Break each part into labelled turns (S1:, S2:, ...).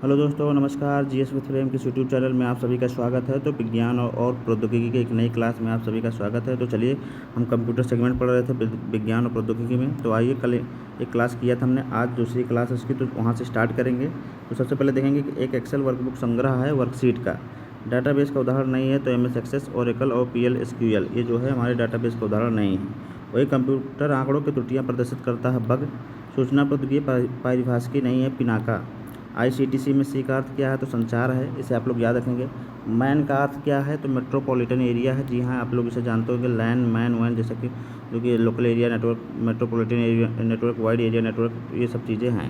S1: Hello दोस्तों, नमस्कार। GS with flame के यूट्यूब चैनल में आप सभी का स्वागत है। तो विज्ञान और प्रौद्योगिकी के एक नई क्लास में आप सभी का स्वागत है। तो चलिए, हम कंप्यूटर सेगमेंट पढ़ रहे थे विज्ञान और प्रौद्योगिकी में। तो आइए, कल एक क्लास किया था हमने, आज दूसरी क्लास है उसकी, तो वहाँ से स्टार्ट करेंगे। तो सबसे पहले देखेंगे कि एक एक्सेल वर्कबुक संग्रह है वर्कशीट का। डाटाबेस का उदाहरण नहीं है तो MS एक्सेस, ओरेकल और PL SQL ये जो है हमारे डाटाबेस का उदाहरण नहीं है। वही कंप्यूटर आंकड़ों की त्रुटियाँ प्रदर्शित करता है बग। सूचना प्रौद्योगिकी पारिभाषिकी नहीं है पिनाका। ICTC में C का अर्थ क्या है तो संचार है, इसे आप लोग याद रखेंगे। मैन का अर्थ क्या है तो मेट्रोपॉलिटन एरिया है। जी हाँ, आप लोग इसे जानते होंगे, लैन मैन वैन, जैसे कि जो कि local area network, metropolitan area network, wide area network, ये सब चीज़ें हैं।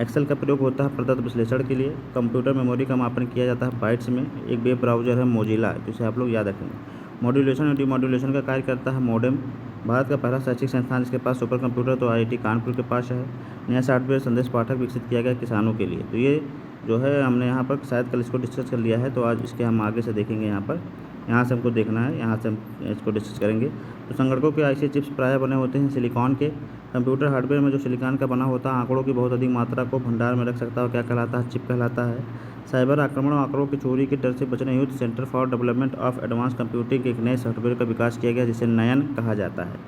S1: एक्सेल का प्रयोग होता है प्रदत्त विश्लेषण के लिए। कंप्यूटर मेमोरी का मापन किया जाता है बाइट्स में। एक वेब ब्राउज़र है मोजिला, तो इसे आप लोग याद रखेंगे। मॉड्यूलेशन और डिमॉड्यूलेशन का कार्य करता है मॉडेम। भारत का पहला शैक्षिक संस्थान जिसके पास सुपर कंप्यूटर तो IIT कानपुर के पास है। नया सॉफ्टवेयर संदेश पाठक विकसित किया गया किसानों के लिए। तो ये जो है हमने यहाँ पर शायद कल इसको डिस्कस कर लिया है, तो आज इसके हम आगे से देखेंगे। यहाँ से हमको देखना है, यहाँ से हम इसको डिस्कस करेंगे। तो संगणकों के IC चिप्स प्रायः बने होते हैं सिलिकॉन के। कंप्यूटर हार्डवेयर में जो सिलिकॉन का बना होता है आंकड़ों की बहुत अधिक मात्रा को भंडार में रख सकता है, क्या कहलाता है? चिप कहलाता है। साइबर आक्रमण और आंकड़ों की चोरी के डर से बचने हेतु centre for development of advance computing के एक नए सॉफ्टवेयर का विकास किया गया जिसे नयन कहा जाता है।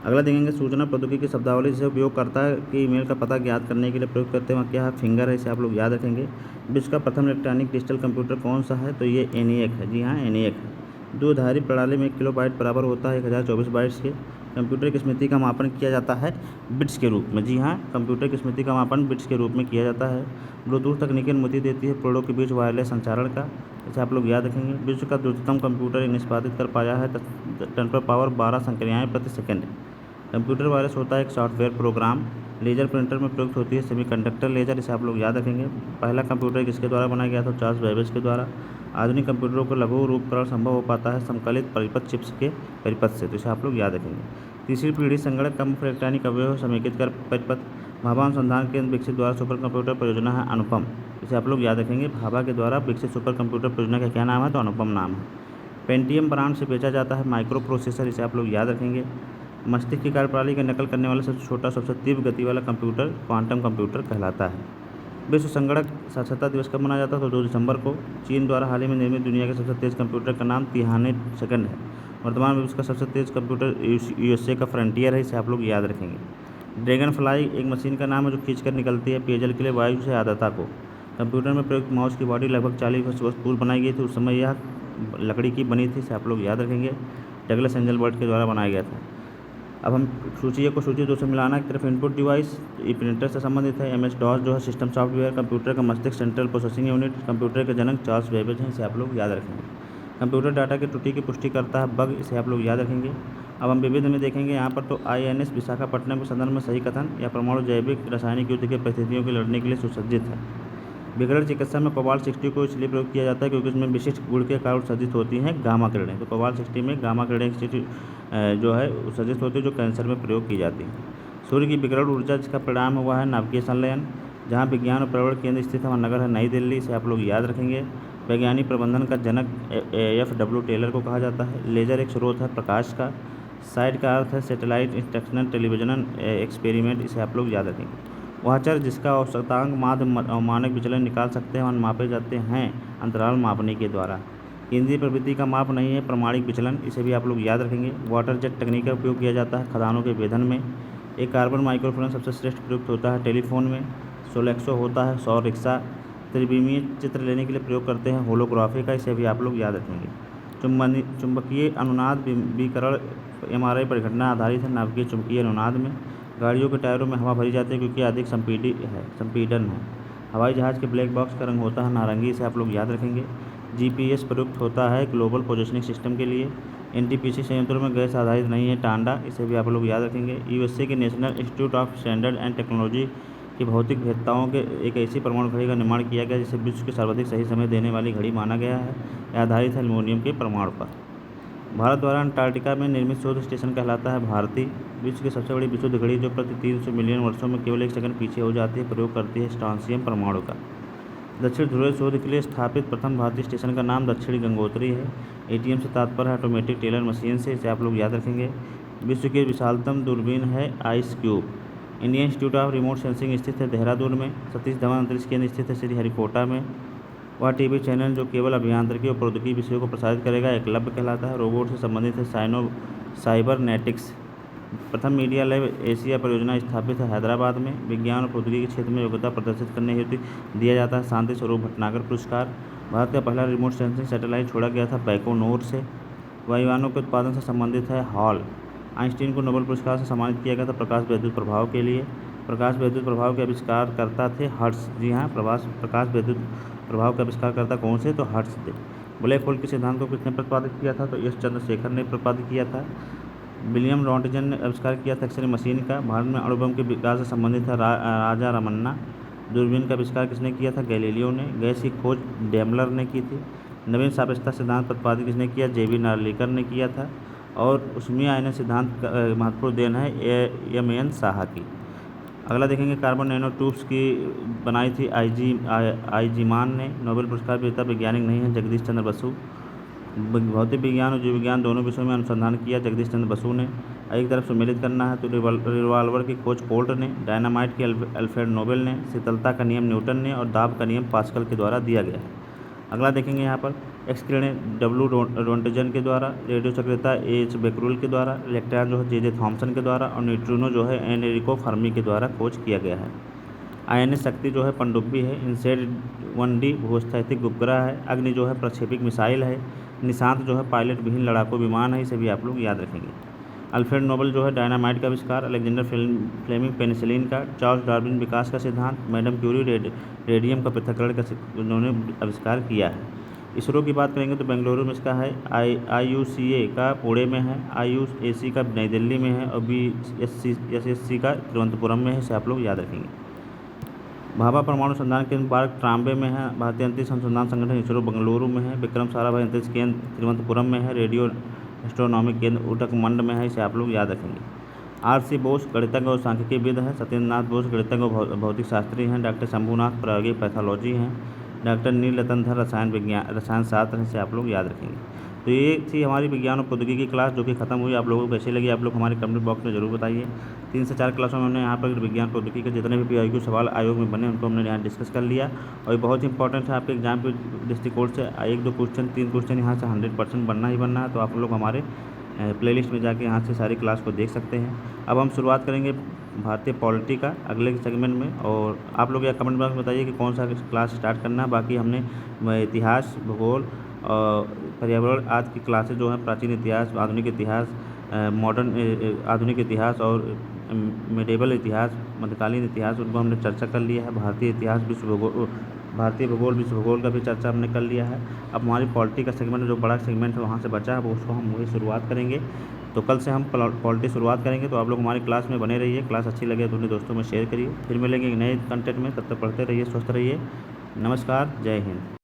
S1: अगला देखेंगे सूचना प्रौद्योगिकी की शब्दावली, जिसे उपयोगकर्ता के ईमेल का पता ज्ञात करने के लिए प्रयोग करते हैं। क्या है? फिंगर है, इसे आप लोग याद रखेंगे। विश्व का प्रथम इलेक्ट्रॉनिक डिजिटल कंप्यूटर कौन सा है तो ये ENIAC है। जी हाँ, ENIAC है। द्विआधारी प्रणाली में 1 किलोबाइट बराबर होता है 1024 बाइट्स के। कंप्यूटर की स्मृति का मापन किया जाता है बिट्स के रूप में। जी हाँ, कंप्यूटर की स्मृति का मापन बिट्स के रूप में किया जाता है। ब्लूटूथ तकनीकी अनुमति देती है पेड़ों के बीच वायरलेस संचारण का, इसे आप लोग याद रखेंगे। विश्व का द्रुततम कंप्यूटर निष्पादित कर पाया है 10 पर पावर 12 संक्रियाएँ प्रति सेकंड। कंप्यूटर वायरस होता है एक सॉफ्टवेयर प्रोग्राम। लेजर प्रिंटर में प्रयुक्त होती है सेमीकंडक्टर लेजर, इसे आप लोग याद रखेंगे। पहला कंप्यूटर किसके द्वारा बनाया गया था? चार्ल्स बेबेज के द्वारा। आधुनिक कंप्यूटरों को लघु रूपकरण संभव हो पाता है समकालित परिपथ चिप्स के परिपथ से, तो इसे आप लोग याद रखेंगे। तीसरी पीढ़ी संगणक का मुख्य इलेक्ट्रॉनिक अवयव समेकित कर परिपथ। भाभा अनुसंधान केंद्र विकसित द्वारा सुपर कंप्यूटर परियोजना है अनुपम, इसे आप लोग याद रखेंगे। भाभा के द्वारा विकसित सुपर कंप्यूटर परियोजना का क्या नाम है तो अनुपम नाम है। पेंटियम ब्रांड से बेचा जाता है माइक्रो प्रोसेसर, इसे आप लोग याद रखेंगे। मस्तिष्क की कार्यप्रणाली का नकल करने वाला सबसे छोटा सबसे तीव्र गति वाला कंप्यूटर क्वांटम कंप्यूटर कहलाता है। विश्व संगणक साक्षरता दिवस कब मनाया जाता है तो 2 दिसंबर को। चीन द्वारा हाल ही में निर्मित दुनिया के सबसे तेज़ कंप्यूटर का नाम तिहाने सेकंड है। वर्तमान में विश्व का सबसे तेज़ कंप्यूटर USA का फ्रंटियर है, इसे आप लोग याद रखेंगे। ड्रैगन फ्लाई एक मशीन का नाम है जो खींच कर निकलती है पेयजल के लिए वायु से आर्द्रता को। कंप्यूटर में प्रयुक्त माउस की बॉडी लगभग 40 वर्ष पूर्व बनाई गई थी, उस समय यह लकड़ी की बनी थी, इसे आप लोग याद रखेंगे। डगलस एंजलबर्ट के द्वारा बनाया गया था। अब हम सूची 1 को सूची 2 से मिलाना की तरफ। इनपुट डिवाइस ये प्रिंटर से संबंधित है। MS-DOS जो है सिस्टम सॉफ्टवेयर। कंप्यूटर का मस्तिष्क सेंट्रल प्रोसेसिंग यूनिट। कंप्यूटर के जनक चार्ल्स बेबेज हैं, इसे आप लोग याद रखेंगे। कंप्यूटर डाटा की त्रुटि की पुष्टि करता है बग, इसे आप लोग याद रखेंगे। अब हम विविध में देखेंगे यहाँ पर तो INS विशाखापट्टनम के संदर्भ में सही कथन या परमाणु जैविक रासायनिक युद्ध की परिस्थितियों के लड़ने के लिए सुसज्जित है। विकिरण चिकित्सा में कोबाल्ट 60 को इसलिए प्रयोग किया जाता है क्योंकि इसमें विशिष्ट गुण के कारण उत्सर्जित होती हैं गामा किरणें। तो कोबाल्ट 60 में गामा किरणें जो है उत्सर्जित होती है जो कैंसर में प्रयोग की जाती है। सूर्य की विकिरण ऊर्जा जिसका परिणाम हुआ है नाभिकीय संलयन। जहाँ विज्ञान और पर्यावरण केंद्र स्थित है वहाँ नगर है नई दिल्ली, इसे आप लोग याद रखेंगे। वैज्ञानिक प्रबंधन का जनक FW टेलर को कहा जाता है। लेजर एक स्रोत है प्रकाश का। साइट का अर्थ है सैटेलाइट इंस्ट्रक्शनल टेलीविजन एक्सपेरिमेंट, इसे आप लोग याद रखेंगे। वह चर जिसका औसतांक माध्य मानक विचलन निकाल सकते हैं और मापे जाते हैं अंतराल मापने के द्वारा। केंद्रीय प्रवृत्ति का माप नहीं है प्रमाणिक विचलन, इसे भी आप लोग याद रखेंगे। वाटर जेट तकनीक का उपयोग किया जाता है खदानों के वेधन में। एक कार्बन माइक्रोफोन सबसे श्रेष्ठ प्रयुक्त होता है टेलीफोन में। सोलेक्सो होता है सौर रिक्शा। त्रिविमीय चित्र लेने के लिए प्रयोग करते हैं होलोग्राफी का, इसे भी आप लोग याद रखेंगे। चुंबकीय अनुनाद विकिरण MRI परिघटना आधारित है नाभिकीय चुंबकीय अनुनाद में। गाड़ियों के टायरों में हवा भरी जाती है क्योंकि अधिक संपीड़न है। हवाई जहाज़ के ब्लैक बॉक्स का रंग होता है नारंगी, इसे आप लोग याद रखेंगे। GPS प्रयुक्त होता है ग्लोबल पोजिशनिंग सिस्टम के लिए। NTPC संयंत्रों में गैस आधारित नहीं है टांडा, इसे भी आप लोग याद रखेंगे। USA के national institute of standard and technology की भौतिक भेद्यताओं के एक ऐसी परमाणु घड़ी का निर्माण किया गया जिसे विश्व के सर्वाधिक सही समय देने वाली घड़ी माना गया है। यह आधारित है एल्युमिनियम के परमाणु पर। भारत द्वारा अंटार्कटिका में निर्मित शोध स्टेशन कहलाता है भारती। विश्व की सबसे बड़ी विशुद्ध घड़ी जो प्रति 300 मिलियन वर्षों में केवल 1 सेकंड पीछे हो जाती है प्रयोग करती है स्ट्रांसियम परमाणु का। दक्षिण ध्रुवीय शोध के लिए स्थापित प्रथम भारतीय स्टेशन का नाम दक्षिणी गंगोत्री है। ATM से तात्पर्य है ऑटोमेटिक टेलर मशीन से, इसे आप लोग याद रखेंगे। विश्व की विशालतम दूरबीन है ice cube. Indian institute of remote sensing स्थित है देहरादून में। सतीश धवन अंतरिक्ष केंद्र स्थित है श्रीहरिकोटा में। वह टीवी चैनल जो केवल अभियांत्रिकी और प्रौद्योगिकी विषयों को प्रसारित करेगा एकलव्य कहलाता है। रोबोट से संबंधित है साइबरनेटिक्स। प्रथम मीडिया लैब एशिया परियोजना स्थापित है हैदराबाद में। विज्ञान और प्रौद्योगिकी के क्षेत्र में योग्यता प्रदर्शित करने हेतु दिया जाता है शांति स्वरूप भटनागर पुरस्कार। भारत का पहला रिमोट सेंसिंग सैटेलाइट छोड़ा गया था बैकोनोर से। वायुयानों के उत्पादन से संबंधित है हॉल। आइंस्टीन को नोबेल पुरस्कार से सम्मानित किया गया था प्रकाश विद्युत प्रभाव के लिए। प्रकाश विद्युत प्रभाव के आविष्कारकर्ता थे हर्ट्ज। जी हाँ, प्रकाश विद्युत प्रभाव के आविष्कारकर्ता कौन से? तो हर्ट्ज थे। ब्लैक होल के सिद्धांत को किसने प्रतिपादित किया था? तो एस चंद्रशेखर ने प्रतिपादित किया था। विलियम रॉन्टजन ने आविष्कार किया था एक्सरे मशीन का। भारत में अणु बम के विकास से संबंधित है राजा रमन्ना। दूरबीन का आविष्कार किसने किया था? गैलीलियो ने। गैस की खोज डेमलर ने की थी। नवीन सापेक्षता सिद्धांत प्रतिपादित किसने किया? जेबी नार्लिकर ने किया था। और ऊष्मीय आयन सिद्धांत का महत्वपूर्ण देन है एम.एन. साहा की। अगला देखेंगे कार्बन नैनो ट्यूब्स की बनाई थी आईजीमान ने। नोबेल पुरस्कार विजेता वैज्ञानिक नहीं है जगदीश चंद्र बसु। भौतिक विज्ञान और जीव विज्ञान दोनों विषयों में अनुसंधान किया जगदीश चंद्र बसु ने। एक तरफ सम्मिलित करना है तो रिवाल्वर की खोज कोल्ट ने। डायनामाइट की अल्फ्रेड नोबेल ने। शीतलता का नियम न्यूटन ने। और दाब का नियम पास्कल के द्वारा दिया गया है। अगला देखेंगे यहाँ पर एक्स किरणें डब्ल्यू रोंटजन के द्वारा। रेडियो सक्रियता एच बेक्रूल के द्वारा। इलेक्ट्रॉन जो है जे थॉम्सन के द्वारा। और न्यूट्रिनो जो है एनरिको फर्मी के द्वारा खोज किया गया है। आईएनएस शक्ति जो है पनडुब्बी है। इनसेट 1D भूस्थैतिक उपग्रह है। अग्नि जो है प्रक्षेपित मिसाइल है। निशांत जो है पायलट विहीन लड़ाकू विमान है। इसे भी आप लोग याद रखेंगे। अल्फ्रेड नोबेल जो है डायनामाइट का आविष्कार। अलेक्जेंडर फ्लेमिंग पेनिसिलिन का। चार्ल्स डार्विन विकास का सिद्धांत। मैडम क्यूरी रेडियम का पृथक्करण का उन्होंने आविष्कार किया है। इसरो की बात करेंगे तो बेंगलुरु में इसका है। IUCA का पुणे में है। IUAC का नई दिल्ली में है। और BSSC का तिरुवनंतपुरम में है। इसे आप लोग याद रखेंगे। भाभा परमाणु संधान केंद्र पार्क ट्राम्बे में है। भारतीय अंतरिक्ष अनुसंधान संगठन इसरो बेंगलुरु में है। विक्रम साराभाई अंतरिक्ष केंद्र तिरुवनंतपुरम में है। रेडियो एस्ट्रोनॉमी केंद्र उटकमंड में है। इसे आप लोग याद रखेंगे। RC बोस गणितज्ञ और सांख्यिकीविद हैं। सत्येंद्र नाथ बोस गणितज्ञ और भौतिक शास्त्री हैं। डॉक्टर शंभुनाथ प्रायोगिक पैथोलॉजी हैं। डॉक्टर नीलरतन धर रसायन शास्त्र हैं। इसे आप लोग याद रखेंगे। तो ये थी हमारी विज्ञान और प्रौद्योगिकी की क्लास जो कि खत्म हुई। आप लोगों को कैसी लगी आप लोग हमारे कमेंट बॉक्स में जरूर बताइए। 3 से 4 क्लासों में हमने यहाँ पर विज्ञान प्रौद्योगिकी के जितने भी PIQ सवाल आयोग में बने उनको हमने यहाँ डिस्कस कर लिया। और ये बहुत इंपॉर्टेंट है आपके एग्जाम के दृष्टिकोण से। 1-2 क्वेश्चन 3 क्वेश्चन यहाँ से 100% बनना ही बनना है। तो आप लोग हमारे प्लेलिस्ट में जाके यहाँ से सारी क्लास को देख सकते हैं। अब हम शुरुआत करेंगे भारतीय पॉलिटी का अगले सेगमेंट में। और आप लोग या कमेंट बॉक्स में बताइए कि कौन सा क्लास स्टार्ट करना है। बाकी हमने इतिहास, भूगोल और पर्यावरण आदि की क्लासेज जो हैं, प्राचीन इतिहास, आधुनिक इतिहास, मॉडर्न आधुनिक इतिहास और मिडेवल इतिहास, मध्यकालीन इतिहास, उनको हमने चर्चा कर लिया है। भारतीय इतिहास, भारतीय भूगोल, विश्व भूगोल का भी चर्चा हमने कर लिया है। अब हमारी पॉलिटी का सेगमेंट जो बड़ा सेगमेंट है वहाँ से बचा है वो उसको हम वही शुरुआत करेंगे। तो कल से हम पॉलिटी शुरुआत करेंगे। तो आप लोग हमारी क्लास में बने रहिए। क्लास अच्छी लगे तो अपने दोस्तों में शेयर करिए। फिर मिलेंगे एक नए कंटेंट में। तब तक पढ़ते रहिए, स्वस्थ रहिए। नमस्कार, जय हिंद।